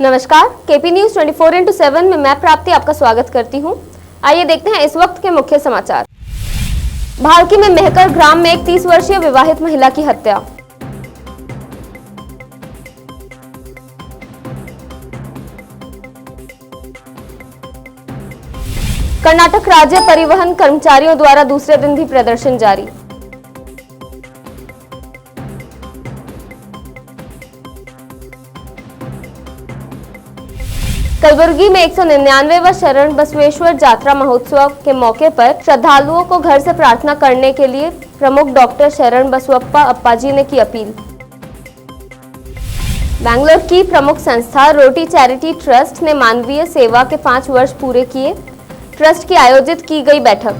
नमस्कार, KP news 24x7 में मैं प्राप्ति आपका स्वागत करती हूं। आइए देखते हैं इस वक्त के मुख्य समाचार। भालकी में मेहकर ग्राम में एक 30 वर्षीय विवाहित महिला की हत्या। कर्नाटक राज्य परिवहन कर्मचारियों द्वारा दूसरे दिन भी प्रदर्शन जारी। कलबुर्गी में 199वां शरण बसवेश्वर जात्रा महोत्सव के मौके पर श्रद्धालुओं को घर से प्रार्थना करने के लिए प्रमुख डॉक्टर शरण बसवप्पा अप्पाजी ने की अपील। बैंगलोर की प्रमुख संस्था रोटी चैरिटी ट्रस्ट ने मानवीय सेवा के 5 वर्ष पूरे किए। ट्रस्ट की आयोजित की गई बैठक।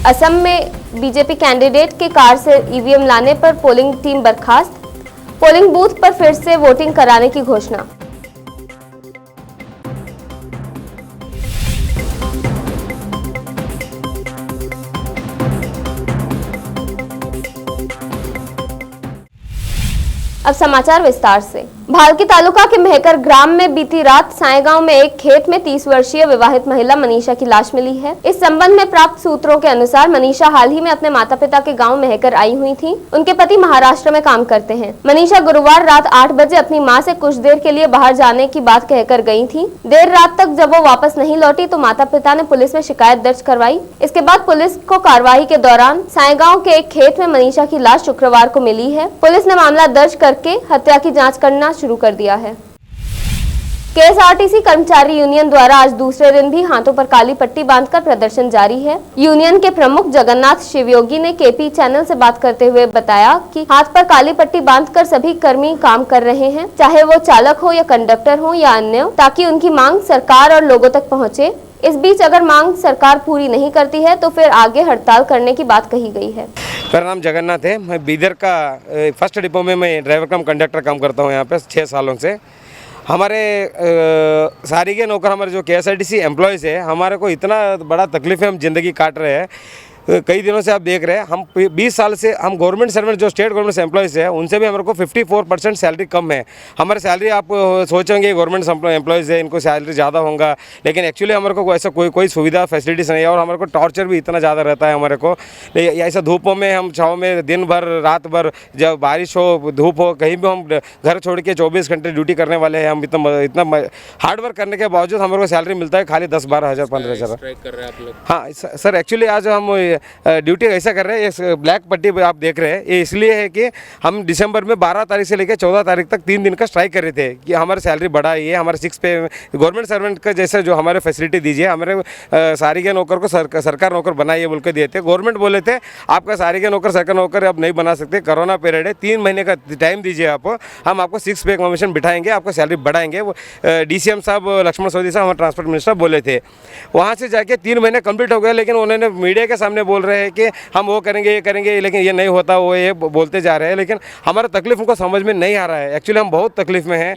असम में बीजेपी कैंडिडेट के कार से ईवीएम लाने पर पोलिंग टीम बर्खास्त। पोलिंग बूथ पर फिर से वोटिंग कराने की घोषणा। अब समाचार विस्तार से। भालकी तालुका के मेहकर ग्राम में बीती रात सायगांव में एक खेत में 30 वर्षीय विवाहित महिला मनीषा की लाश मिली है। इस संबंध में प्राप्त सूत्रों के अनुसार मनीषा हाल ही में अपने माता पिता के गांव मेहकर आई हुई थी। उनके पति महाराष्ट्र में काम करते हैं। मनीषा गुरुवार रात 8 बजे अपनी मां से कुछ देर के लिए बाहर जाने की बात कहकर गई थी। देर रात तक जब वो वापस नहीं लौटी तो माता पिता ने पुलिस में शिकायत दर्ज करवाई। इसके बाद पुलिस को कार्रवाई के दौरान सायगांव के एक खेत में मनीषा की लाश शुक्रवार को मिली है। पुलिस ने मामला दर्ज करके हत्या की जांच करना शुरू कर दिया है। केएसआरटीसी कर्मचारी यूनियन द्वारा आज दूसरे दिन भी हाथों पर काली पट्टी बांधकर प्रदर्शन जारी है। यूनियन के प्रमुख जगन्नाथ शिवयोगी ने केपी चैनल से बात करते हुए बताया कि हाथ पर काली पट्टी बांधकर सभी कर्मी काम कर रहे हैं, चाहे वो चालक हो या कंडक्टर हो या अन्य, ताकि उनकी मांग सरकार और लोगों तक पहुँचे। इस बीच अगर मांग सरकार पूरी नहीं करती है तो फिर आगे हड़ताल करने की बात कही गई है। मेरा नाम जगन्नाथ है। मैं बीदर का फर्स्ट डिपो में मैं ड्राइवर कम कंडक्टर काम करता हूँ यहाँ पे 6 सालों से। हमारे सारी के नौकर हमारे जो केएसआरटीसी एम्प्लॉयज़ है, हमारे को इतना बड़ा तकलीफ है, हम ज़िंदगी काट रहे हैं। कई दिनों से आप देख रहे हैं, हम 20 साल से हम गवर्नमेंट सर्वेंट जो स्टेट गवर्नमेंट एम्प्लॉयज़ है उनसे भी हमारे को 54% सैलरी कम है। हमारे सैलरी आप सोचेंगे गवर्नमेंट एम्प्लॉयज़ है इनको सैलरी ज़्यादा होगा, लेकिन एक्चुअली हमारे को ऐसा कोई सुविधा फैसिलिटीज़ नहीं है और हमारे को टॉर्चर भी इतना ज़्यादा रहता है हमारे को। ऐसा धूपों में हम छाँव में दिन भर रात भर, जब बारिश हो धूप हो, कहीं भी हम घर छोड़ के 24 घंटे ड्यूटी करने वाले हैं। हम इतना हार्ड वर्क करने के बावजूद हमारे को सैलरी मिलता है खाली 10-12 हज़ार 15 हज़ार। हाँ सर, एक्चुअली आज हम ड्यूटी ऐसा कर रहे हैं, ये ब्लैक पट्टी आप देख रहे हैं, ये इसलिए है कि हम दिसंबर में 12 तारीख से लेकर 14 तारीख तक 3 दिन का स्ट्राइक कर रहे थे कि हमारी सैलरी बढ़ाइए, हमारे 6 पे गवर्नमेंट सर्वेंट का जैसे जो हमारे फैसिलिटी दीजिए, हमारे सारी के नौकर को सरकार नौकर बनाइए बोल के दिए थे। गवर्नमेंट बोले थे आपका सारी के नौकर सरकार नौकर अब नहीं बना सकते, कोरोना पीरियड है, 3 महीने का टाइम दीजिए आप, हम आपको 6 पे कमीशन बिठाएंगे, आपको सैलरी बढ़ाएंगे। DCM साहब लक्ष्मण सोदी साहब हमारे ट्रांसपोर्ट मिनिस्टर बोले थे। वहाँ से जाके 3 महीने कंप्लीट हो गए, लेकिन उन्होंने मीडिया के सामने बोल रहे हैं कि हम वो करेंगे ये करेंगे, लेकिन ये नहीं होता, वो ये बोलते जा रहे हैं, लेकिन हमारा तकलीफ उनको समझ में नहीं आ रहा है। एक्चुअली हम बहुत तकलीफ में हैं।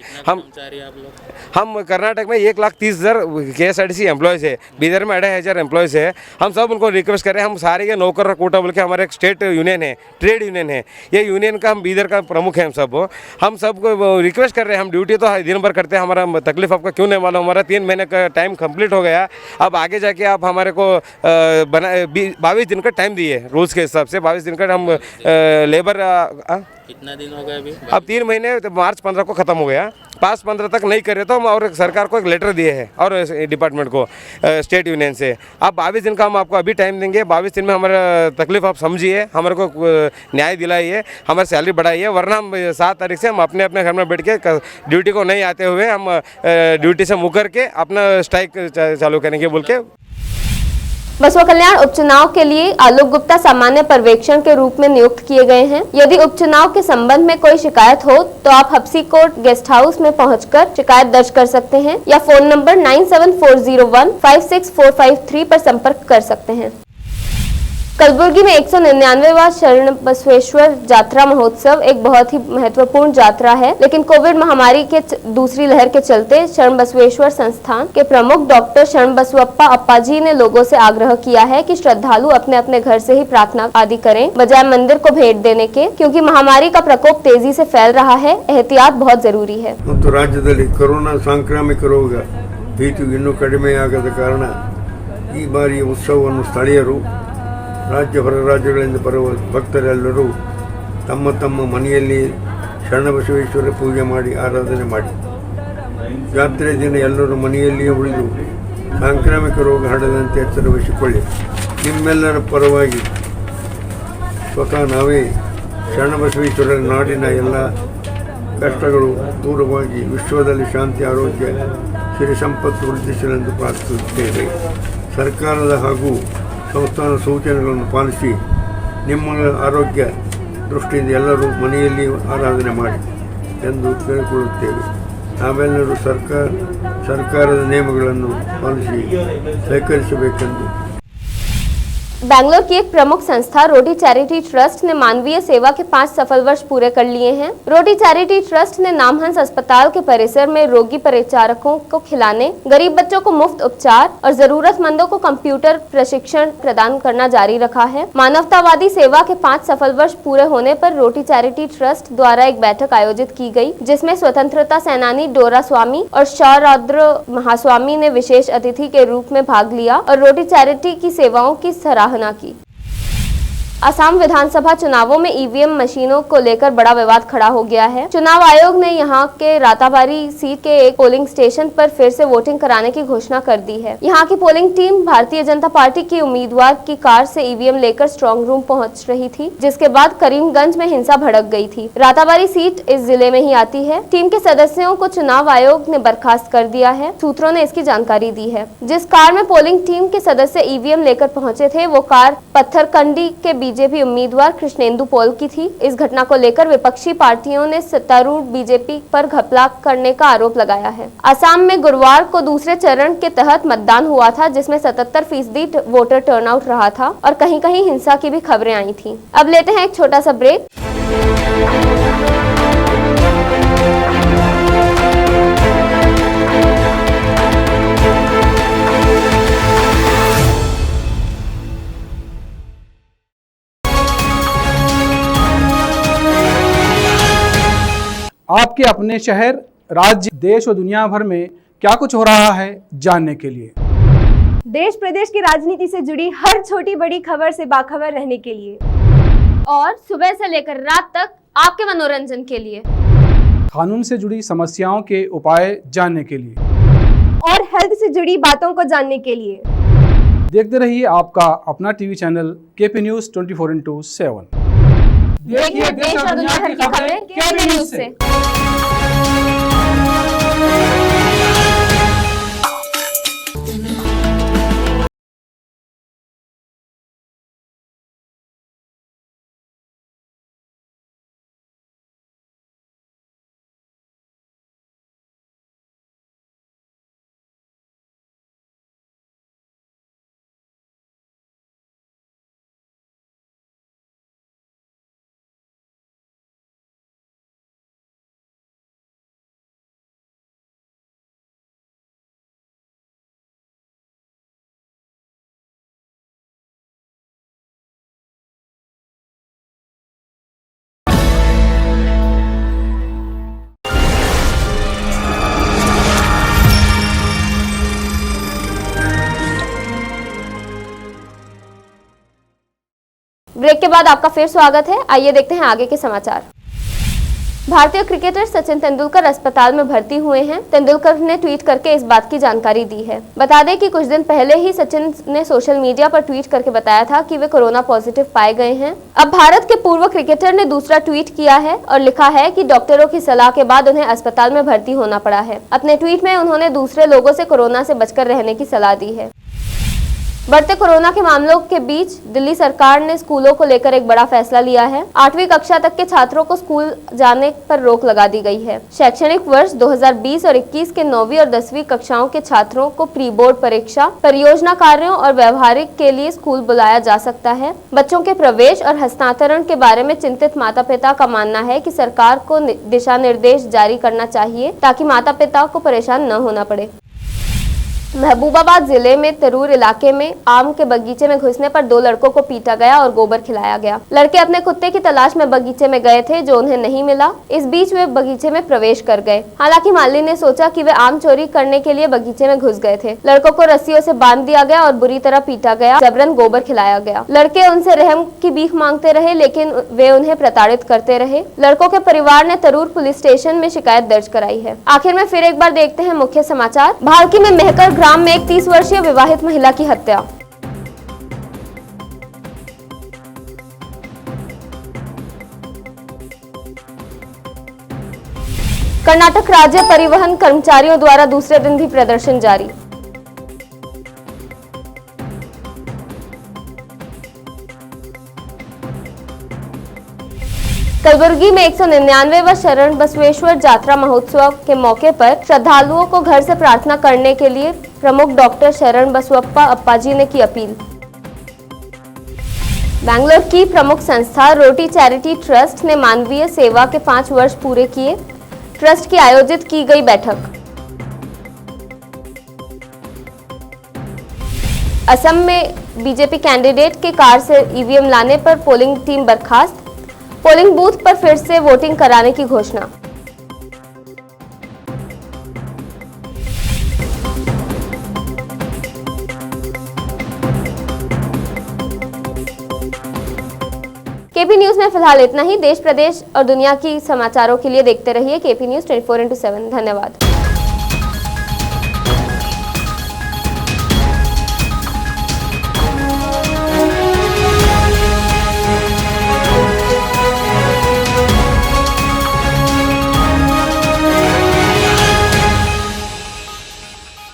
हम कर्नाटक में 1,30,000 केएसआरटीसी एम्प्लॉयज़ है, बीदर में 2,500 एम्प्लॉयज़ है। हम सब उनको रिक्वेस्ट कर रहे हैं, हम सारे के नौकर कोटा बोल के हमारे एक स्टेट यूनियन है, ट्रेड यूनियन है, ये यूनियन का हम बीदर का प्रमुख है। हम सबको रिक्वेस्ट कर रहे हैं, हम ड्यूटी तो दिन भर करते हैं, हमारा तकलीफ आपका क्यों नहीं मालूम। हमारा 3 महीने का टाइम कंप्लीट हो गया, अब आगे जाके आप हमारे को 22 दिन का टाइम दिए रूल्स के हिसाब से। 22 दिन का हम लेबर कितना दिन हो गया अभी? अब 3 महीने, तो मार्च 15 को ख़त्म हो गया। 5-15 तक नहीं करे तो हम और सरकार को एक लेटर दिए हैं और डिपार्टमेंट को स्टेट यूनियन से। अब 22 दिन का हम आपको अभी टाइम देंगे। 22 दिन में हमारा तकलीफ आप समझिए, हमारे को न्याय दिलाइए, हमारी सैलरी बढ़ाइए, वरना हम 7 तारीख से हम अपने अपने घर में बैठ के ड्यूटी को नहीं आते हुए हम ड्यूटी से मुकर के अपना स्ट्राइक चालू करेंगे बोल के। बसवा कल्याण उपचुनाव के लिए आलोक गुप्ता सामान्य पर्यवेक्षण के रूप में नियुक्त किए गए हैं। यदि उपचुनाव के संबंध में कोई शिकायत हो तो आप हप्सी कोर्ट गेस्ट हाउस में पहुंचकर शिकायत दर्ज कर सकते हैं या फोन नंबर 9740156453 पर संपर्क कर सकते हैं। कलबुर्गी में 199वां शरण बसवेश्वर यात्रा महोत्सव एक बहुत ही महत्वपूर्ण यात्रा है, लेकिन कोविड महामारी के दूसरी लहर के चलते शरण बसवेश्वर संस्थान के प्रमुख डॉक्टर शरण बसवप्पा अप्पाजी ने लोगों से आग्रह किया है कि श्रद्धालु अपने अपने घर से ही प्रार्थना आदि करें बजाय मंदिर को भेंट देने के, क्योंकि महामारी का प्रकोप तेजी से फैल रहा है। एहतियात बहुत जरूरी है। राज्य कोरोना सांक्रामिक रोग भीति ಇನ್ನೂ ಕಡಿಮೆಯಾಗದ ಕಾರಣ ಈ ಬಾರಿಯ ಉತ್ಸವವನ್ನು ಸ್ಥಳೀಯರು ರಾಜ್ಯ ಹೊರ ರಾಜ್ಯಗಳಿಂದ ಬರುವ ಭಕ್ತರೆಲ್ಲರೂ ತಮ್ಮ ತಮ್ಮ ಮನೆಯಲ್ಲಿ ಶರಣಬಸವೇಶ್ವರ ಪೂಜೆ ಮಾಡಿ ಆರಾಧನೆ ಮಾಡಿ ಜಾತ್ರೆ ದಿನ ಎಲ್ಲರೂ ಮನೆಯಲ್ಲಿಯೇ ಉಳಿದು ಸಾಂಕ್ರಾಮಿಕ ರೋಗ ಹರಡದಂತೆ ಎಚ್ಚರ ವಹಿಸಿಕೊಳ್ಳಿ। ನಿಮ್ಮೆಲ್ಲರ ಪರವಾಗಿ ಸ್ವತಃ ನಾವೇ ಶರಣಬಸವೇಶ್ವರರ ನಾಡಿನ ಎಲ್ಲ ಕಷ್ಟಗಳು ದೂರವಾಗಿ ವಿಶ್ವದಲ್ಲಿ ಶಾಂತಿ ಆರೋಗ್ಯ ಸಿರಿ ಸಂಪತ್ತು ವೃದ್ಧಿಸಲೆಂದು ಪ್ರಾರ್ಥಿಸುತ್ತೇವೆ। ಸರ್ಕಾರದ ಹಾಗೂ ಸಂಸ್ಥಾನ ಸೂಚನೆಗಳನ್ನು ಪಾಲಿಸಿ ನಿಮ್ಮ ಆರೋಗ್ಯ ದೃಷ್ಟಿಯಿಂದ ಎಲ್ಲರೂ ಮನೆಯಲ್ಲಿ ಆರಾಧನೆ ಮಾಡಿ ಎಂದು ಕೇಳಿಕೊಳ್ಳುತ್ತೇವೆ। ನಾವೆಲ್ಲರೂ ಸರ್ಕಾರದ ನಿಯಮಗಳನ್ನು ಪಾಲಿಸಿ ಸಹಕರಿಸಬೇಕೆಂದು। बैंगलोर की एक प्रमुख संस्था रोटी चैरिटी ट्रस्ट ने मानवीय सेवा के 5 सफल वर्ष पूरे कर लिए हैं। रोटी चैरिटी ट्रस्ट ने नामहंस अस्पताल के परिसर में रोगी परिचारकों को खिलाने, गरीब बच्चों को मुफ्त उपचार और जरूरतमंदों को कंप्यूटर प्रशिक्षण प्रदान करना जारी रखा है। मानवतावादी सेवा के 5 सफल वर्ष पूरे होने पर रोटी चैरिटी ट्रस्ट द्वारा एक बैठक आयोजित की गई, जिसमें स्वतंत्रता सेनानी डोरा स्वामी और शौरद्र महास्वामी ने विशेष अतिथि के रूप में भाग लिया और रोटी चैरिटी की सेवाओं की सराहना की। असम विधानसभा चुनावों में ईवीएम मशीनों को लेकर बड़ा विवाद खड़ा हो गया है। चुनाव आयोग ने यहां के राताबारी सीट के एक पोलिंग स्टेशन पर फिर से वोटिंग कराने की घोषणा कर दी है। यहां की polling team Bharatiya Janata party की उम्मीदवार की कार से ईवीएम लेकर स्ट्रांग रूम पहुंच रही थी, जिसके बाद करीमगंज में हिंसा भड़क गई थी। राताबारी सीट इस जिले में ही आती है। टीम के सदस्यों को चुनाव आयोग ने बर्खास्त कर दिया है। सूत्रों ने इसकी जानकारी दी है। जिस कार में पोलिंग टीम के सदस्य ईवीएम लेकर पहुंचे थे, वो कार पत्थरकंडी के बीजेपी उम्मीदवार कृष्णेंदु पॉल की थी। इस घटना को लेकर विपक्षी पार्टियों ने सत्तारूढ़ बीजेपी पर घपला करने का आरोप लगाया है। असम में गुरुवार को दूसरे चरण के तहत मतदान हुआ था, जिसमें 77% वोटर टर्नआउट रहा था और कहीं कहीं हिंसा की भी खबरें आई थी। अब लेते हैं एक छोटा सा ब्रेक। आपके अपने शहर, राज्य, देश और दुनिया भर में क्या कुछ हो रहा है जानने के लिए, देश प्रदेश की राजनीति से जुड़ी हर छोटी बड़ी खबर से बाखबर रहने के लिए और सुबह से लेकर रात तक आपके मनोरंजन के लिए, कानून से जुड़ी समस्याओं के उपाय जानने के लिए और हेल्थ से जुड़ी बातों को जानने के लिए देखते रहिए आपका अपना टीवी चैनल केपी न्यूज 24/7। देखिए देश और दुनिया भर की खबरें केपी न्यूज से। ब्रेक के बाद आपका फिर स्वागत है। आइए देखते हैं आगे के समाचार। भारतीय क्रिकेटर सचिन तेंदुलकर अस्पताल में भर्ती हुए हैं। तेंदुलकर ने ट्वीट करके इस बात की जानकारी दी है। बता दें कि कुछ दिन पहले ही सचिन ने सोशल मीडिया पर ट्वीट करके बताया था कि वे कोरोना पॉजिटिव पाए गए हैं। अब भारत के पूर्व क्रिकेटर ने दूसरा ट्वीट किया है और लिखा है कि डॉक्टरों की सलाह के बाद उन्हें अस्पताल में भर्ती होना पड़ा है। अपने ट्वीट में उन्होंने दूसरे लोगों से कोरोना से बचकर रहने की सलाह दी है। बढ़ते कोरोना के मामलों के बीच दिल्ली सरकार ने स्कूलों को लेकर एक बड़ा फैसला लिया है। 8वीं कक्षा तक के छात्रों को स्कूल जाने पर रोक लगा दी गई है। शैक्षणिक वर्ष 2020 और 21 के 9वीं और 10वीं कक्षाओं के छात्रों को प्री बोर्ड परीक्षा, परियोजना कार्यों और व्यवहारिक के लिए स्कूल बुलाया जा सकता है। बच्चों के प्रवेश और हस्तांतरण के बारे में चिंतित माता पिता का मानना है कि सरकार को दिशा निर्देश जारी करना चाहिए ताकि माता पिता को परेशान न होना पड़े। महबूबाबाद जिले में तरूर इलाके में आम के बगीचे में घुसने पर 2 लड़कों को पीटा गया और गोबर खिलाया गया। लड़के अपने कुत्ते की तलाश में बगीचे में गए थे जो उन्हें नहीं मिला। इस बीच वे बगीचे में प्रवेश कर गए। हालांकि माली ने सोचा कि वे आम चोरी करने के लिए बगीचे में घुस गए थे। लड़कों को रस्सियों से बांध दिया गया और बुरी तरह पीटा गया। जबरन गोबर खिलाया गया। लड़के उनसे रहम की भीख मांगते रहे लेकिन वे उन्हें प्रताड़ित करते रहे। लड़कों के परिवार ने तरूर पुलिस स्टेशन में शिकायत दर्ज कराई है। आखिर में फिर एक बार देखते हैं मुख्य समाचार। भालकी में मेहकर ग्राम में एक 30 वर्षीय विवाहित महिला की हत्या। कर्नाटक राज्य परिवहन कर्मचारियों द्वारा दूसरे दिन भी प्रदर्शन जारी। कलबुर्गी में 199वां शरण बसवेश्वर जात्रा महोत्सव के मौके पर श्रद्धालुओं को घर से प्रार्थना करने के लिए प्रमुख डॉक्टर शरण बसवप्पा अप्पाजी ने की अपील। बैंगलोर की प्रमुख संस्था रोटी चैरिटी ट्रस्ट ने मानवीय सेवा के 5 वर्ष पूरे किए। ट्रस्ट की आयोजित की गई बैठक। असम में बीजेपी कैंडिडेट के कार से ईवीएम लाने पर पोलिंग टीम बर्खास्त। पोलिंग बूथ पर फिर से वोटिंग कराने की घोषणा। केपी न्यूज में फिलहाल इतना ही। देश, प्रदेश और दुनिया की समाचारों के लिए देखते रहिए केपी न्यूज 24/7। धन्यवाद।